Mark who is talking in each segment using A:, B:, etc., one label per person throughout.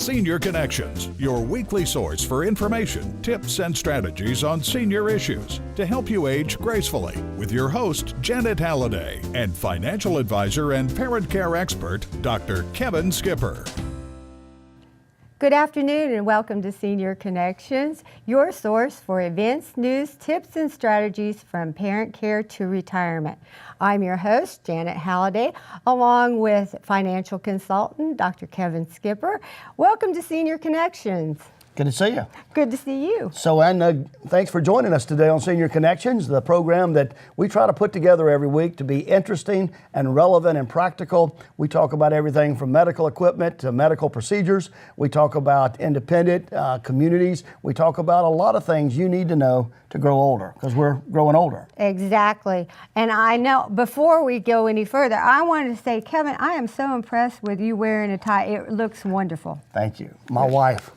A: Senior Connections, your weekly source for information, tips, and strategies on senior issues to help you age gracefully with your host, Janet Halliday, and financial advisor and parent care expert, Dr. Kevin Skipper.
B: Good afternoon and welcome to Senior Connections, your source for events, news, tips, and strategies from parent care to retirement. I'm your host, Janet Halliday, along with financial consultant, Dr. Kevin Skipper. Welcome to Senior Connections.
C: Good to see you.
B: Good to see you.
C: So, thanks for joining us today on Senior Connections, the program that we try to put together every week to be interesting and relevant and practical. We talk about everything from medical equipment to medical procedures. We talk about independent communities. We talk about a lot of things you need to know to grow older, because we're growing older.
B: Exactly. And I know, before we go any further, I wanted to say, Kevin, I am so impressed with you wearing a tie. It looks wonderful.
C: Thank you. My wife.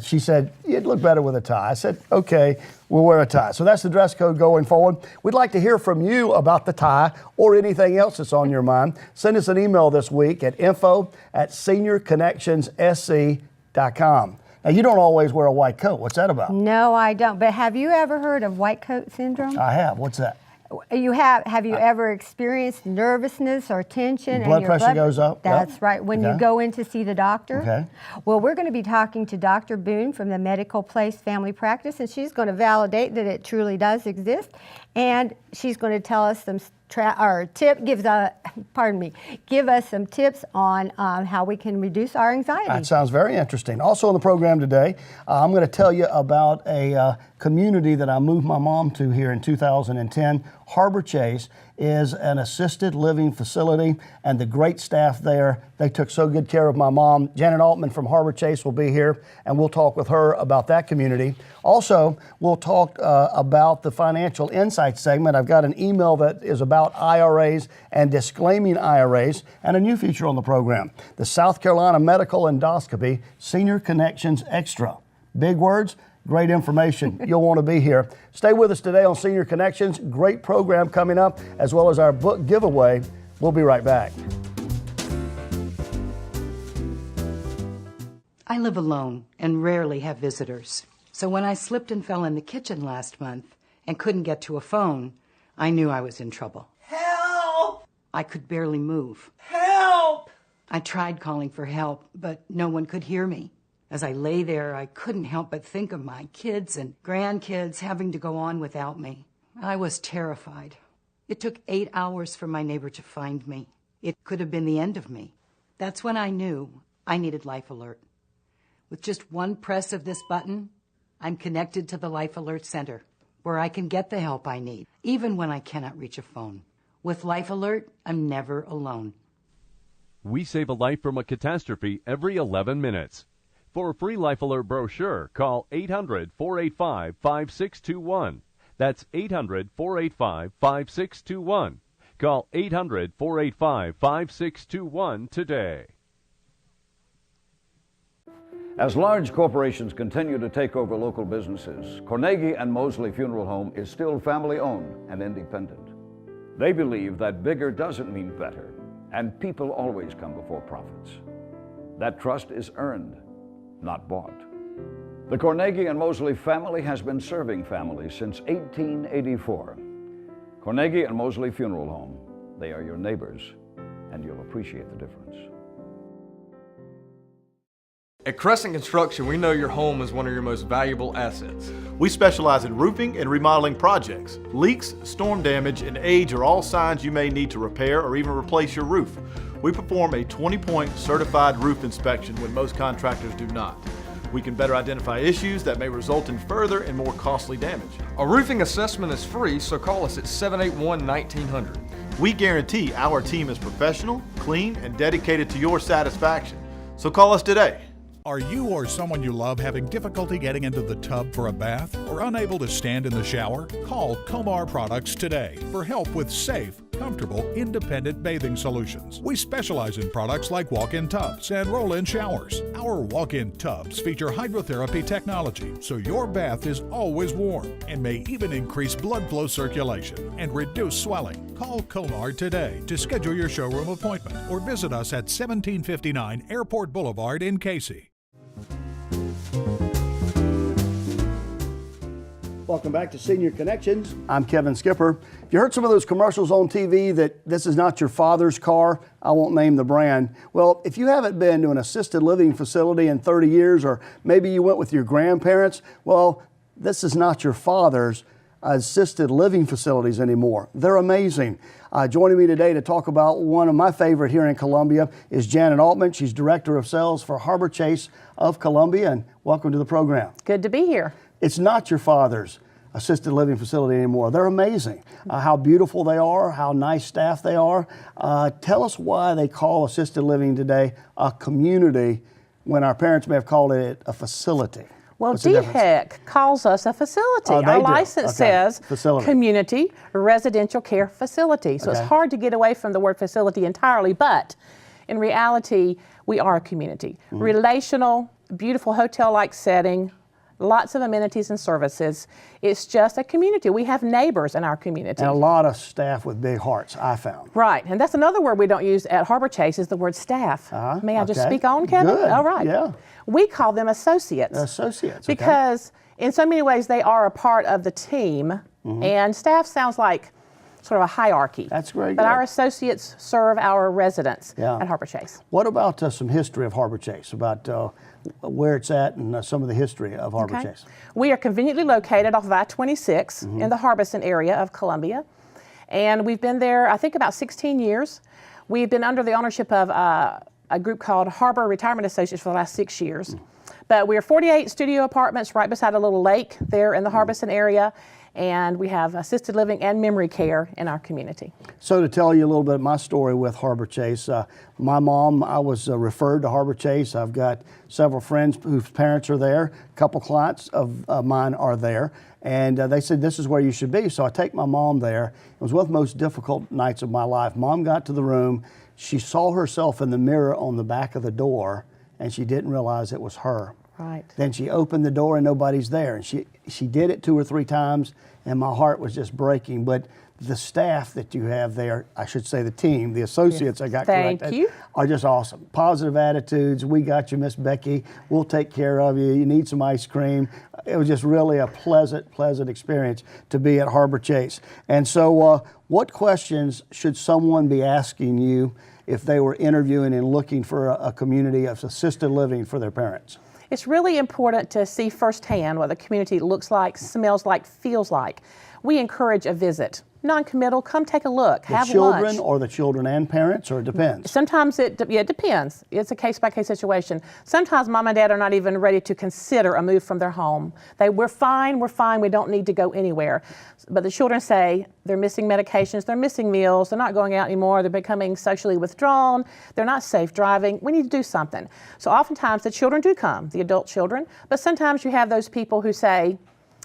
C: She said, you'd look better with a tie. I said, okay, we'll wear a tie. So that's the dress code going forward. We'd like to hear from you about the tie or anything else that's on your mind. Send us an email this week at info@seniorconnectionssc.com. Now, you don't always wear a white coat. What's that about?
B: No, I don't. But have you ever heard of white coat syndrome?
C: I have. What's that?
B: Have you ever experienced nervousness or tension?
C: Blood pressure goes up?
B: That's
C: Yep.
B: right, when you go in to see the doctor.
C: Okay.
B: Well, we're going to be talking to Dr. Boone from the Medical Place Family Practice, and she's going to validate that it truly does exist. And she's going to tell us some give us some tips on how we can reduce our anxiety.
C: That sounds very interesting. Also on the program today, I'm going to tell you about a community that I moved my mom to here in 2010. HaborChase is an assisted living facility, and the great staff there, they took so good care of my mom. Janet Altman from HaborChase will be here, and we'll talk with her about that community. Also, we'll talk about the Financial Insights segment. I've got an email that is about IRAs and disclaiming IRAs, and a new feature on the program, the South Carolina Medical Endoscopy Senior Connections Extra. Big words, great information. You'll want to be here. Stay with us today on Senior Connections. Great program coming up, as well as our book giveaway. We'll be right back.
D: I live alone and rarely have visitors. So when I slipped and fell in the kitchen last month and couldn't get to a phone, I knew I was in trouble.
E: Help!
D: I could barely move.
E: Help!
D: I tried calling for help, but no one could hear me. As I lay there, I couldn't help but think of my kids and grandkids having to go on without me. I was terrified. It took 8 hours for my neighbor to find me. It could have been the end of me. That's when I knew I needed Life Alert. With just one press of this button, I'm connected to the Life Alert Center, where I can get the help I need, even when I cannot reach a phone. With Life Alert, I'm never alone.
F: We save a life from a catastrophe every 11 minutes. For a free Life Alert brochure, call 800-485-5621. That's 800-485-5621. Call 800-485-5621 today.
G: As large corporations continue to take over local businesses, Carnegie and Mosley Funeral Home is still family-owned and independent. They believe that bigger doesn't mean better, and people always come before profits. That trust is earned, not bought. The Carnegie and Mosley family has been serving families since 1884. Carnegie and Mosley Funeral Home. They are your neighbors, and you'll appreciate the difference.
H: At Crescent Construction, we know your home is one of your most valuable assets.
I: We specialize in roofing and remodeling projects. Leaks, storm damage, and age are all signs you may need to repair or even replace your roof. We perform a 20-point certified roof inspection when most contractors do not. We can better identify issues that may result in further and more costly damage.
H: A roofing assessment is free, so call us at 781-1900.
I: We guarantee our team is professional, clean, and dedicated to your satisfaction. So call us today.
A: Are you or someone you love having difficulty getting into the tub for a bath or unable to stand in the shower? Call Comar Products today for help with safe, comfortable, independent bathing solutions. We specialize in products like walk-in tubs and roll-in showers. Our walk-in tubs feature hydrotherapy technology, so your bath is always warm and may even increase blood flow circulation and reduce swelling. Call Comar today to schedule your showroom appointment or visit us at 1759 Airport Boulevard in Casey.
C: Welcome back to Senior Connections. I'm Kevin Skipper. If you heard some of those commercials on TV that this is not your father's car, I won't name the brand. Well, if you haven't been to an assisted living facility in 30 years, or maybe you went with your grandparents, well, this is not your father's assisted living facilities anymore. They're amazing. Joining me today to talk about one of my favorite here in Columbia is Janet Altman. She's Director of Sales for HaborChase of Columbia, and welcome to the program.
J: Good to be here.
C: It's not your father's assisted living facility anymore. They're amazing. How beautiful they are, how nice staff they are. Tell us why they call assisted living today a community when our parents may have called it a facility.
J: Well, DHEC calls us a facility. Our license says
C: facility.
J: Community Residential Care Facility. So it's hard to get away from the word facility entirely, but in reality, we are a community. Relational, beautiful hotel-like setting, lots of amenities and services. It's just a community. We have neighbors in our community.
C: And a lot of staff with big hearts, I found.
J: Right, and that's another word we don't use at HaborChase is the word staff. May I just speak on, Kevin?
C: Good.
J: All right.
C: Yeah.
J: We call them associates.
C: Associates,
J: because in so many ways they are a part of the team, and staff sounds like sort of a hierarchy.
C: That's great.
J: But our associates serve our residents at HaborChase.
C: What about some history of HaborChase, about where it's at and some of the history of HaborChase?
J: We are conveniently located off of I-26 in the Harbison area of Columbia. And we've been there, I think, about 16 years. We've been under the ownership of a group called Harbor Retirement Associates for the last 6 years. But we are 48 studio apartments right beside a little lake there in the Harbison area. And we have assisted living and memory care in our community. So
C: to tell you a little bit of my story with HaborChase, my mom, I was referred to HaborChase. I've got several friends whose parents are there. A couple clients of mine are there. And they said, this is where you should be. So I take my mom there. It was one of the most difficult nights of my life. Mom got to the room. She saw herself in the mirror on the back of the door, and she didn't realize it was her.
J: Right.
C: Then she opened the door and nobody's there. And she did it 2 or 3 times, and my heart was just breaking. But the staff that you have there, I should say the team, the associates I got corrected, are just awesome. Positive attitudes. We got you, Miss Becky. We'll take care of you. You need some ice cream. It was just really a pleasant experience to be at HaborChase. And so what questions should someone be asking you if they were interviewing and looking for a community of assisted living for their parents?
J: It's really important to see firsthand what the community looks like, smells like, feels like. We encourage a visit. Non-committal, come take a look, have lunch.
C: The children or the children and parents, or it depends?
J: Sometimes it depends. It's a case-by-case situation. Sometimes mom and dad are not even ready to consider a move from their home. We're fine, we don't need to go anywhere. But the children say they're missing medications, they're missing meals, they're not going out anymore, they're becoming socially withdrawn, they're not safe driving, we need to do something. So oftentimes the children do come, the adult children, but sometimes you have those people who say,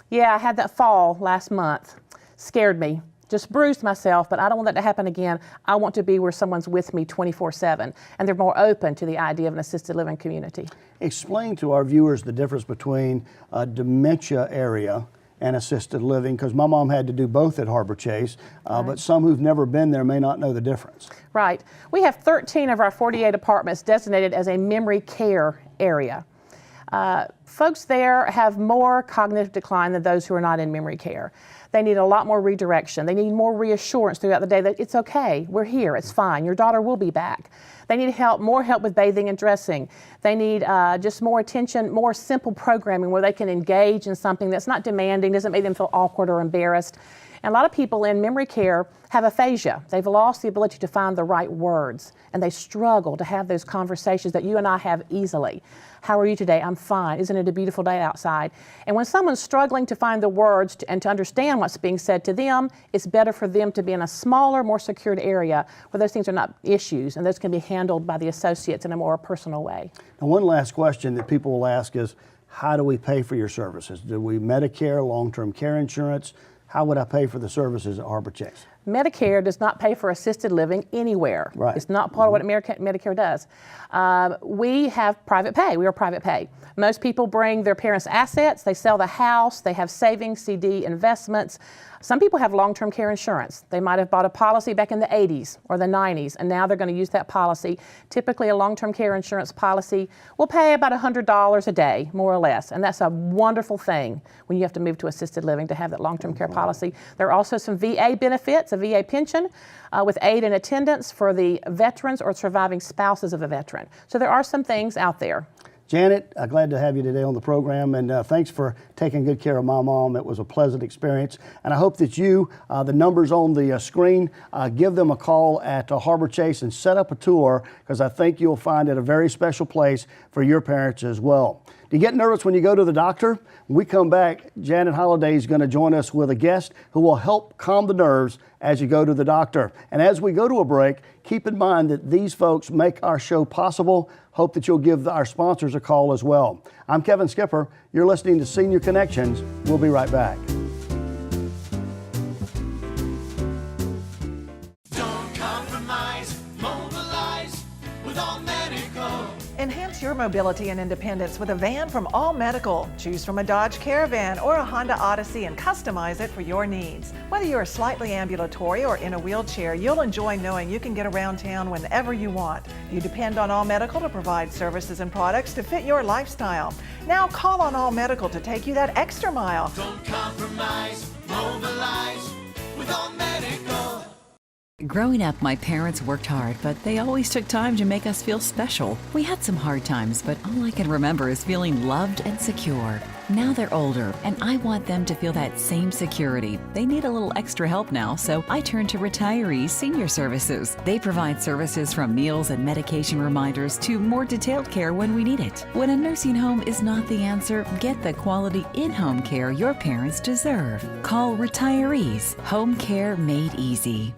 J: yeah, I had that fall last month, scared me. Just bruised myself, but I don't want that to happen again. I want to be where someone's with me 24/7, and they're more open to the idea of an assisted living community.
C: Explain to our viewers the difference between a dementia area and assisted living, because my mom had to do both at HaborChase, but some who've never been there may not know the difference.
J: Right. We have 13 of our 48 apartments designated as a memory care area. Folks there have more cognitive decline than those who are not in memory care. They need a lot more redirection. They need more reassurance throughout the day that it's okay, we're here, it's fine, your daughter will be back. They need more help with bathing and dressing. They need just more attention, more simple programming where they can engage in something that's not demanding, doesn't make them feel awkward or embarrassed. And a lot of people in memory care have aphasia. They've lost the ability to find the right words, and they struggle to have those conversations that you and I have easily. How are you today? I'm fine. Isn't it a beautiful day outside? And when someone's struggling to find the words and to understand what's being said to them, it's better for them to be in a smaller, more secured area where those things are not issues, and those can be handled by the associates in a more personal way.
C: Now, one last question that people will ask is, how do we pay for your services? Do we Medicare, long-term care insurance? how would I pay for the services at HaborChase?
J: Medicare does not pay for assisted living anywhere.
C: Right.
J: It's not part of what Medicare does. We have private pay. We are private pay. Most people bring their parents' assets. They sell the house. They have savings, CD, investments. Some people have long-term care insurance. They might have bought a policy back in the 80s or the 90s, and now they're going to use that policy. Typically, a long-term care insurance policy will pay about $100 a day, more or less, and that's a wonderful thing when you have to move to assisted living to have that long-term care policy. There are also some VA benefits, a VA pension with aid and attendance for the veterans or surviving spouses of a veteran. So there are some things out there.
C: Janet, glad to have you today on the program, and thanks for taking good care of my mom. It was a pleasant experience, and I hope that you, the numbers on the screen, give them a call at HaborChase and set up a tour, because I think you'll find it a very special place for your parents as well. Do you get nervous when you go to the doctor? When we come back, Janet Holliday is going to join us with a guest who will help calm the nerves as you go to the doctor. And as we go to a break, keep in mind that these folks make our show possible. Hope that you'll give our sponsors a call as well. I'm Kevin Skipper. You're listening to Senior Connections. We'll be right back.
K: Don't compromise, mobilize with All Medical.
L: Enhance your mobility and independence with a van from All Medical. Choose from a Dodge Caravan or a Honda Odyssey and customize it for your needs. Whether you're slightly ambulatory or in a wheelchair, you'll enjoy knowing you can get around town whenever you want. You depend on All Medical to provide services and products to fit your lifestyle. Now call on All Medical to take you that extra mile.
K: Don't compromise, mobilize with All Medical.
M: Growing up, my parents worked hard, but they always took time to make us feel special. We had some hard times, but all I can remember is feeling loved and secure. Now they're older, and I want them to feel that same security. They need a little extra help now, so I turn to Retirees Senior Services. They provide services from meals and medication reminders to more detailed care when we need it. When a nursing home is not the answer, get the quality in-home care your parents deserve. Call Retirees, home care made easy.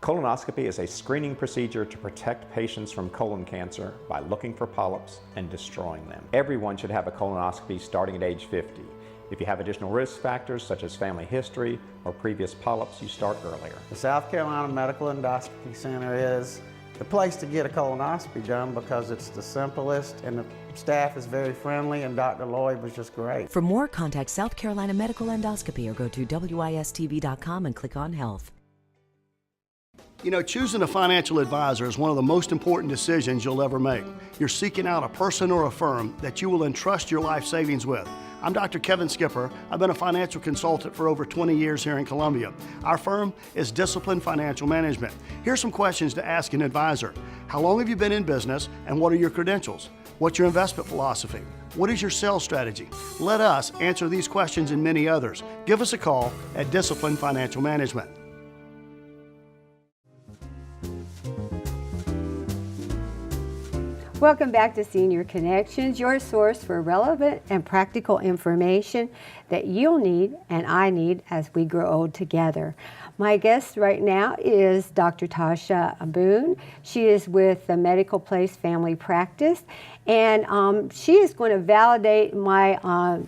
N: Colonoscopy is a screening procedure to protect patients from colon cancer by looking for polyps and destroying them. Everyone should have a colonoscopy starting at age 50. If you have additional risk factors such as family history or previous polyps, you start earlier.
O: The South Carolina Medical Endoscopy Center is the place to get a colonoscopy done because it's the simplest and the staff is very friendly, and Dr. Lloyd was just great.
P: For more, contact South Carolina Medical Endoscopy or go to wistv.com and click on Health.
C: You know, choosing a financial advisor is one of the most important decisions you'll ever make. You're seeking out a person or a firm that you will entrust your life savings with. I'm Dr. Kevin Skipper. I've been a financial consultant for over 20 years here in Columbia. Our firm is Discipline Financial Management. Here's some questions to ask an advisor. How long have you been in business, and what are your credentials? What's your investment philosophy? What is your sales strategy? Let us answer these questions and many others. Give us a call at Discipline Financial Management.
B: Welcome back to Senior Connections, your source for relevant and practical information that you'll need and I need as we grow old together. My guest right now is Dr. Tasha Boone. She is with the Medical Place Family Practice, and she is going to validate my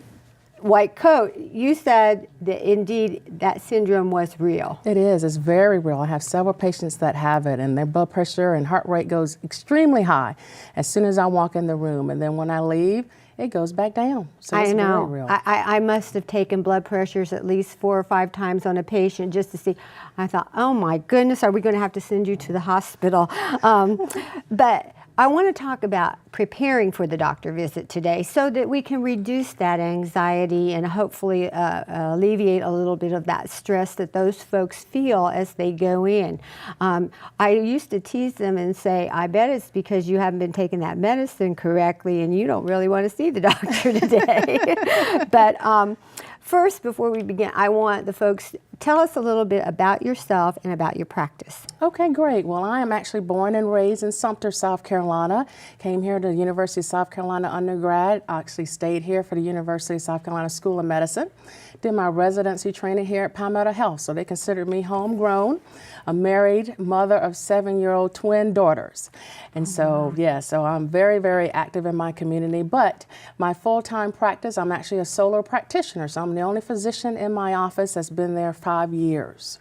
B: white coat. You said that indeed that syndrome was real.
J: It is. It's very real. I have several patients that have it, and their blood pressure and heart rate goes extremely high as soon as I walk in the room, and then when I leave, it goes back down. So it's
B: I know.
J: Very real.
B: I must have taken blood pressures at least 4 or 5 times on a patient just to see. I thought, oh my goodness, are we going to have to send you to the hospital? But I want to talk about preparing for the doctor visit today so that we can reduce that anxiety and hopefully alleviate a little bit of that stress that those folks feel as they go in. I used to tease them and say, I bet it's because you haven't been taking that medicine correctly and you don't really want to see the doctor today. But first, before we begin, I want the folks, tell us a little bit about yourself and about your practice.
J: Okay, great. Well, I am actually born and raised in Sumter, South Carolina. Came here to the University of South Carolina undergrad. I actually stayed here for the University of South Carolina School of Medicine. Did my residency training here at Palmetto Health, so they considered me homegrown, a married mother of 7-year-old twin daughters. And so I'm very, very active in my community, but my full-time practice, I'm actually a solo practitioner, so I'm I'm the only physician in my office that's been there 5 years.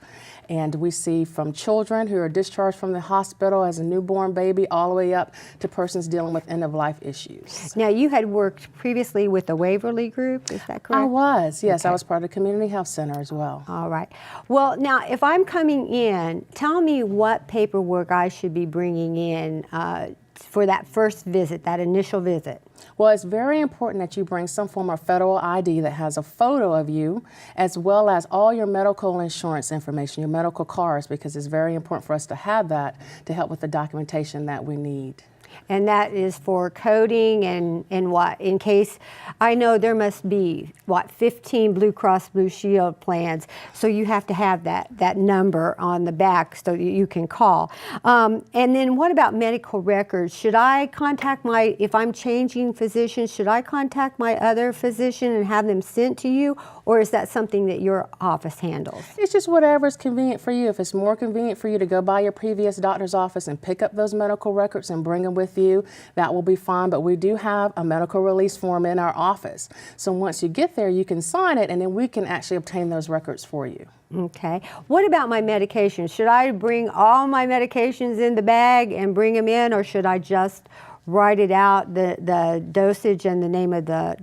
J: And we see from children who are discharged from the hospital as a newborn baby all the way up to persons dealing with end-of-life issues.
B: Now, you had worked previously with the Waverly Group, is that correct?
J: I was, yes.
B: Okay.
J: I was part of the Community Health Center as well.
B: All right. Well, now, if I'm coming in, tell me what paperwork I should be bringing in for that first visit, that initial visit.
J: Well, it's very important that you bring some form of federal ID that has a photo of you, as well as all your medical insurance information, your medical cards, because it's very important for us to have that to help with the documentation that we need.
B: And that is for coding and what? In case, I know there must be, 15 Blue Cross Blue Shield plans, so you have to have that number on the back so you can call. And then what about medical records? Should I contact if I'm changing physicians, should I contact my other physician and have them sent to you, or is that something that your office handles?
J: It's just whatever is convenient for you. If it's more convenient for you to go by your previous doctor's office and pick up those medical records and bring them with you, that will be fine. But we do have a medical release form in our office. So once you get there, you can sign it, and then we can actually obtain those records for you.
B: Okay. What about my medications? Should I bring all my medications in the bag and bring them in, or should I just write it out, the dosage and the name of the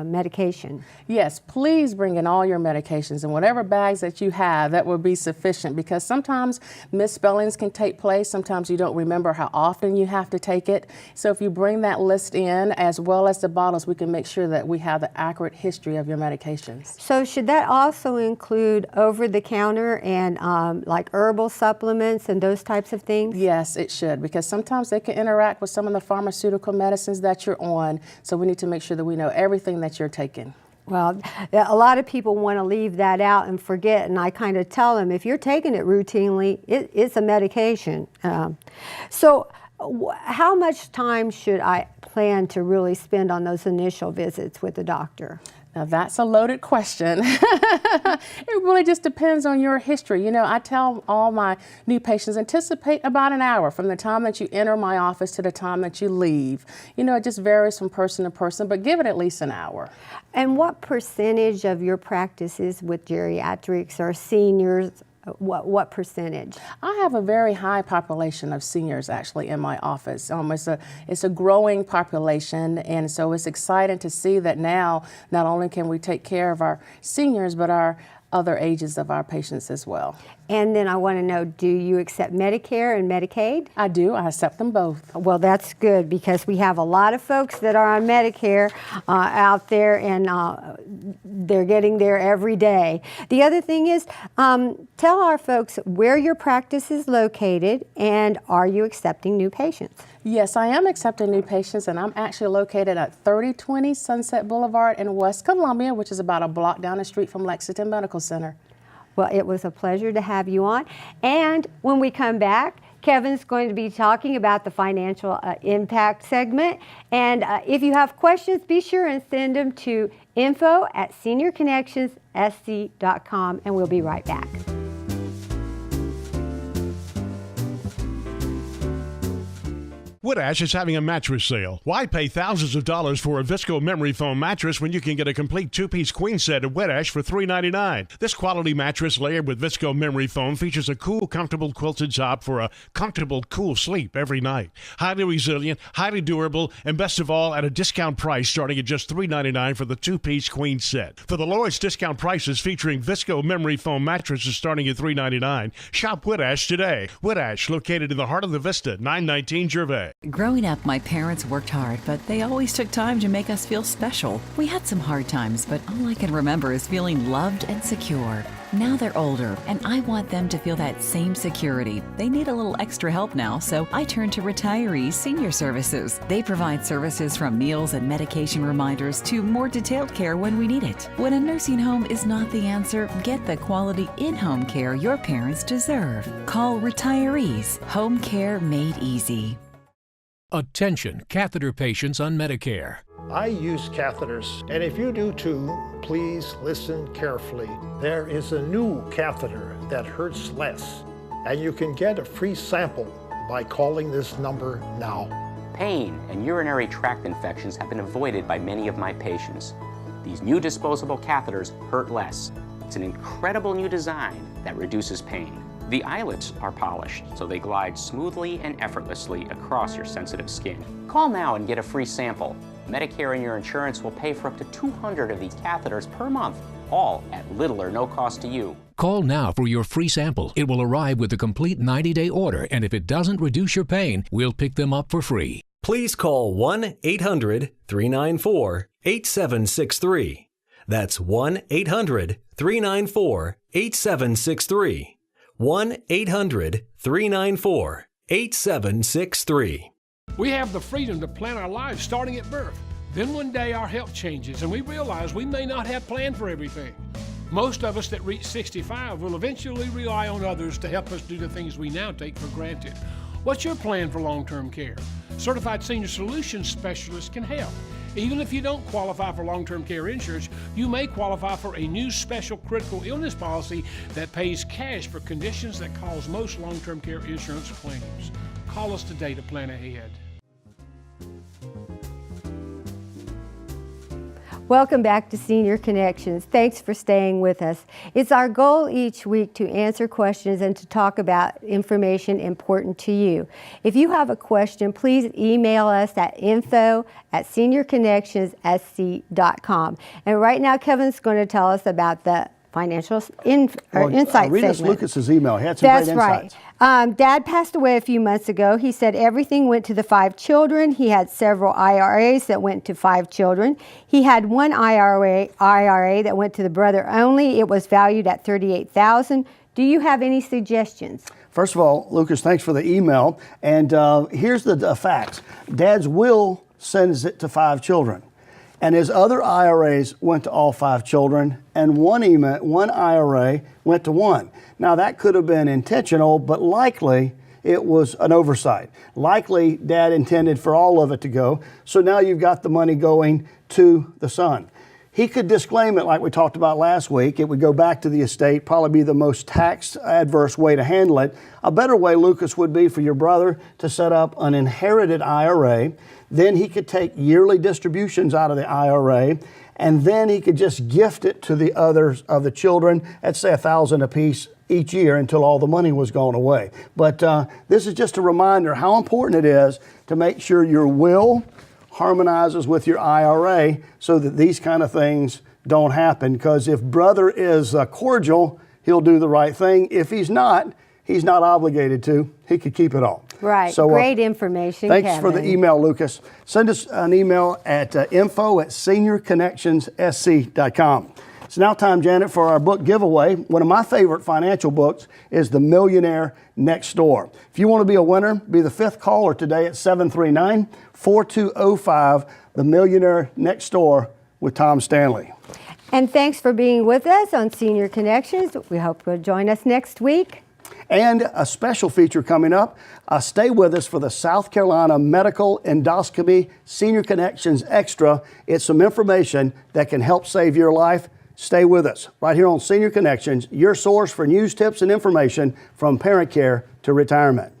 B: medication?
J: Yes, please bring in all your medications, and whatever bags that you have, that will be sufficient, because sometimes misspellings can take place. Sometimes you don't remember how often you have to take it. So if you bring that list in, as well as the bottles, we can make sure that we have the accurate history of your medications.
B: So should that also include over-the-counter and like herbal supplements and those types of things?
J: Yes, it should, because sometimes they can interact with some of the pharmaceutical medicines that you're on, so we need to make sure that we know everything that you're taking.
B: Well, a lot of people want to leave that out and forget, and I kind of tell them, if you're taking it routinely, it's a medication. So how much time should I plan to really spend on those initial visits with the doctor?
J: Now that's a loaded question. It really just depends on your history. You know, I tell all my new patients, anticipate about an hour from the time that you enter my office to the time that you leave. You know, it just varies from person to person, but give it at least an hour.
B: And what percentage of your practice is with geriatrics or seniors? What percentage?
J: I have a very high population of seniors actually in my office. It's a growing population, and so it's exciting to see that now not only can we take care of our seniors, but our other ages of our patients as well.
B: And then I want to know, do you accept Medicare and Medicaid?
J: I do. I accept them both.
B: Well, that's good, because we have a lot of folks that are on Medicare out there, and they're getting there every day. The other thing is, tell our folks where your practice is located, and are you accepting new patients?
J: Yes, I am accepting new patients, and I'm actually located at 3020 Sunset Boulevard in West Columbia, which is about a block down the street from Lexington Medical Center.
B: Well, it was a pleasure to have you on. And when we come back, Kevin's going to be talking about the financial impact segment. And if you have questions, be sure and send them to info@seniorconnectionssc.com, and we'll be right back.
Q: Woodash is having a mattress sale. Why pay thousands of dollars for a Visco memory foam mattress when you can get a complete two-piece queen set at Woodash for $3.99? This quality mattress layered with Visco memory foam features a cool, comfortable quilted top for a comfortable, cool sleep every night. Highly resilient, highly durable, and best of all, at a discount price starting at just $3.99 for the two-piece queen set. For the lowest discount prices featuring Visco memory foam mattresses starting at $3.99, shop Woodash today. Woodash, located in the heart of the Vista, 919 Gervais.
M: Growing up, my parents worked hard, but they always took time to make us feel special. We had some hard times, but all I can remember is feeling loved and secure. Now they're older, and I want them to feel that same security. They need a little extra help now, so I turn to Retirees Senior Services. They provide services from meals and medication reminders to more detailed care when we need it. When a nursing home is not the answer, get the quality in-home care your parents deserve. Call Retirees, home care made easy.
R: Attention, catheter patients on Medicare.
S: I use catheters, and if you do too, please listen carefully. There is a new catheter that hurts less, and you can get a free sample by calling this number now.
T: Pain and urinary tract infections have been avoided by many of my patients. These new disposable catheters hurt less. It's an incredible new design that reduces pain. The eyelets are polished, so they glide smoothly and effortlessly across your sensitive skin. Call now and get a free sample. Medicare and your insurance will pay for up to 200 of these catheters per month, all at little or no cost to you.
R: Call now for your free sample. It will arrive with a complete 90-day order, and if it doesn't reduce your pain, we'll pick them up for free.
U: Please call 1-800-394-8763. That's 1-800-394-8763. 1-800-394-8763.
V: We have the freedom to plan our lives starting at birth. Then one day our health changes and we realize we may not have planned for everything. Most of us that reach 65 will eventually rely on others to help us do the things we now take for granted. What's your plan for long-term care? Certified Senior Solutions Specialists can help. Even if you don't qualify for long-term care insurance, you may qualify for a new special critical illness policy that pays cash for conditions that cause most long-term care insurance claims. Call us today to plan ahead.
B: Welcome back to Senior Connections. Thanks for staying with us. It's our goal each week to answer questions and to talk about information important to you. If you have a question, please email us at info@seniorconnectionssc.com. And right now, Kevin's going to tell us about the financial insight
C: read us
B: segment.
C: Lucas's email. He had some great insights.
B: Right. Dad passed away a few months ago. He said everything went to the 5 children. He had several IRAs that went to 5 children. He had one IRA that went to the brother only. It was valued at $38,000. Do you have any suggestions?
C: First of all, Lucas, thanks for the email. And here's the facts. Dad's will sends it to 5 children. And his other IRAs went to all 5 children, and one IRA went to 1. Now, that could have been intentional, but likely it was an oversight. Likely, Dad intended for all of it to go, so now you've got the money going to the son. He could disclaim it like we talked about last week. It would go back to the estate, probably be the most tax-adverse way to handle it. A better way, Lucas, would be for your brother to set up an inherited IRA. Then he could take yearly distributions out of the IRA, and then he could just gift it to the others of the children at, say, $1,000 apiece each year until all the money was gone away. But this is just a reminder how important it is to make sure your will harmonizes with your IRA so that these kind of things don't happen. Because if brother is cordial, he'll do the right thing. If he's not obligated to. He could keep it all.
B: Right.
C: So,
B: great information,
C: thanks
B: Kevin.
C: for the email, Lucas. Send us an email at info@seniorconnectionssc.com. It's now time, Janet, for our book giveaway. One of my favorite financial books is The Millionaire Next Door. If you want to be a winner, be the 5th caller today at 739-4205, The Millionaire Next Door with Tom Stanley.
B: And thanks for being with us on Senior Connections. We hope you'll join us next week.
C: And a special feature coming up. Stay with us for the South Carolina Medical Endoscopy Senior Connections Extra. It's some information that can help save your life. Stay with us right here on Senior Connections, your source for news, tips, and information from parent care to retirement.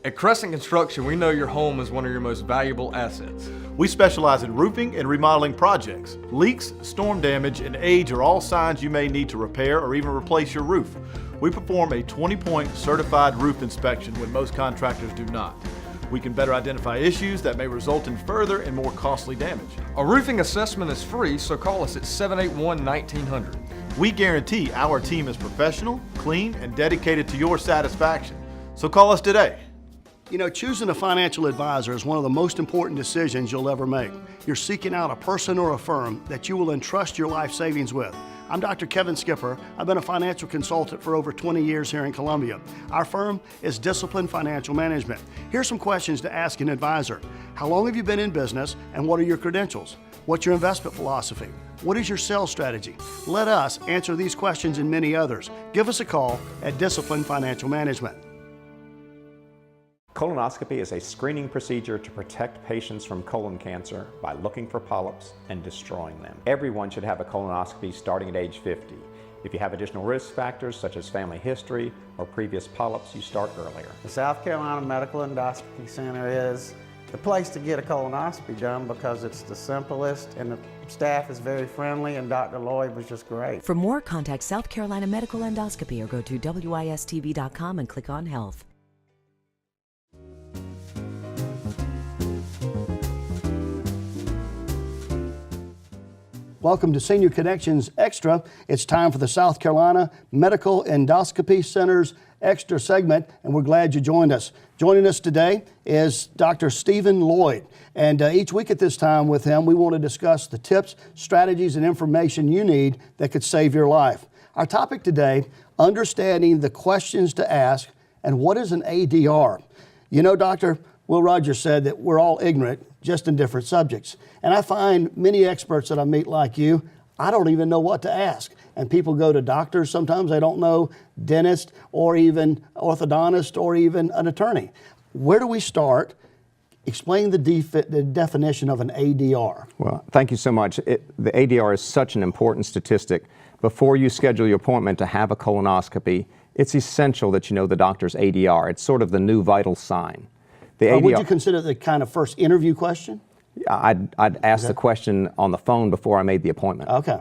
H: At Crescent Construction, we know your home is one of your most valuable assets.
I: We specialize in roofing and remodeling projects. Leaks, storm damage, and age are all signs you may need to repair or even replace your roof. We perform a 20-point certified roof inspection when most contractors do not. We can better identify issues that may result in further and more costly damage.
H: A roofing assessment is free, so call us at 781-1900.
I: We guarantee our team is professional, clean, and dedicated to your satisfaction. So call us today.
C: You know, choosing a financial advisor is one of the most important decisions you'll ever make. You're seeking out a person or a firm that you will entrust your life savings with. I'm Dr. Kevin Skipper. I've been a financial consultant for over 20 years here in Columbia. Our firm is Discipline Financial Management. Here's some questions to ask an advisor. How long have you been in business and what are your credentials? What's your investment philosophy? What is your sales strategy? Let us answer these questions and many others. Give us a call at Discipline Financial Management.
N: Colonoscopy is a screening procedure to protect patients from colon cancer by looking for polyps and destroying them. Everyone should have a colonoscopy starting at age 50. If you have additional risk factors such as family history or previous polyps, you start earlier.
O: The South Carolina Medical Endoscopy Center is the place to get a colonoscopy done because it's the simplest and the staff is very friendly and Dr. Lloyd was just great.
P: For more, contact South Carolina Medical Endoscopy or go to WISTV.com and click on Health.
C: Welcome to Senior Connections Extra. It's time for the South Carolina Medical Endoscopy Center's Extra segment, and we're glad you joined us. Joining us today is Dr. Stephen Lloyd, and each week at this time with him, we want to discuss the tips, strategies, and information you need that could save your life. Our topic today, understanding the questions to ask and what is an ADR. You know, Dr. Will Rogers said that we're all ignorant, just in different subjects. And I find many experts that I meet like you, I don't even know what to ask. And people go to doctors, sometimes they don't know, dentist, or even orthodontist, or even an attorney. Where do we start? Explain the definition of an ADR.
N: Well, thank you so much. The ADR is such an important statistic. Before you schedule your appointment to have a colonoscopy, it's essential that you know the doctor's ADR. It's sort of the new vital sign. The ADR,
C: would you consider the kind of first interview question?
N: I'd ask the question on the phone before I made the appointment.
C: Okay.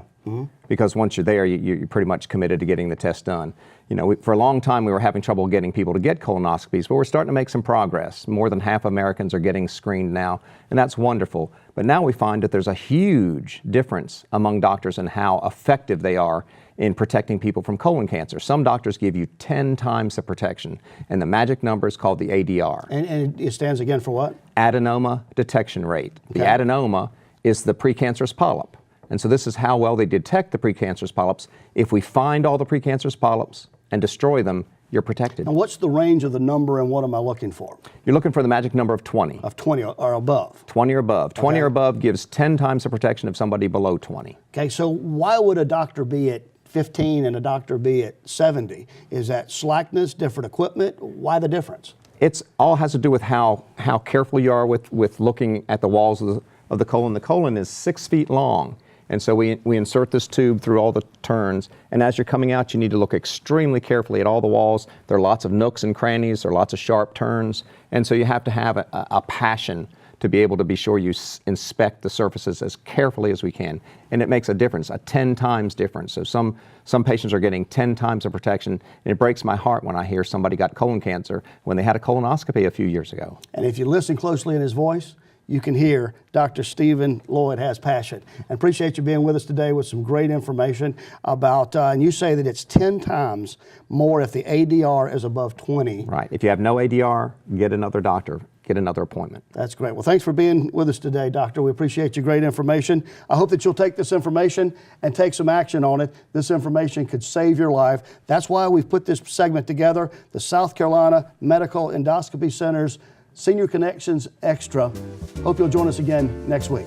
N: Because once you're there, you're pretty much committed to getting the test done. You know, for a long time we were having trouble getting people to get colonoscopies, but we're starting to make some progress. More than half Americans are getting screened now, and that's wonderful. But now we find that there's a huge difference among doctors in how effective they are in protecting people from colon cancer. Some doctors give you 10 times the protection, and the magic number is called the ADR.
C: And it stands again for what?
N: Adenoma detection rate.
C: Okay.
N: The adenoma is the precancerous polyp. And so this is how well they detect the precancerous polyps. If we find all the precancerous polyps and destroy them, you're protected.
C: And what's the range of the number and what am I looking for?
N: You're looking for the magic number of 20.
C: Of 20 or above?
N: 20 or above. 20
C: Okay.
N: or above gives 10 times the protection of somebody below 20.
C: Okay, so why would a doctor be at 15 and a doctor be at 70? Is that slackness, different equipment? Why the difference?
N: It's all has to do with how careful you are with looking at the walls of the colon. The colon is 6 feet long. And so we insert this tube through all the turns, and as you're coming out, you need to look extremely carefully at all the walls. There are lots of nooks and crannies, there are lots of sharp turns, and so you have to have a passion to be able to be sure you inspect the surfaces as carefully as we can. And it makes a difference, a 10 times difference. So some patients are getting 10 times the protection, and it breaks my heart when I hear somebody got colon cancer when they had a colonoscopy a few years ago.
C: And if you listen closely in his voice, you can hear Dr. Stephen Lloyd has passion. And appreciate you being with us today with some great information about, and you say that it's 10 times more if the ADR is above 20.
N: Right. If you have no ADR, get another doctor, get another appointment.
C: That's great. Well, thanks for being with us today, Doctor. We appreciate your great information. I hope that you'll take this information and take some action on it. This information could save your life. That's why we've put this segment together, the South Carolina Medical Endoscopy Center's Senior Connections Extra. Hope you'll join us again next week.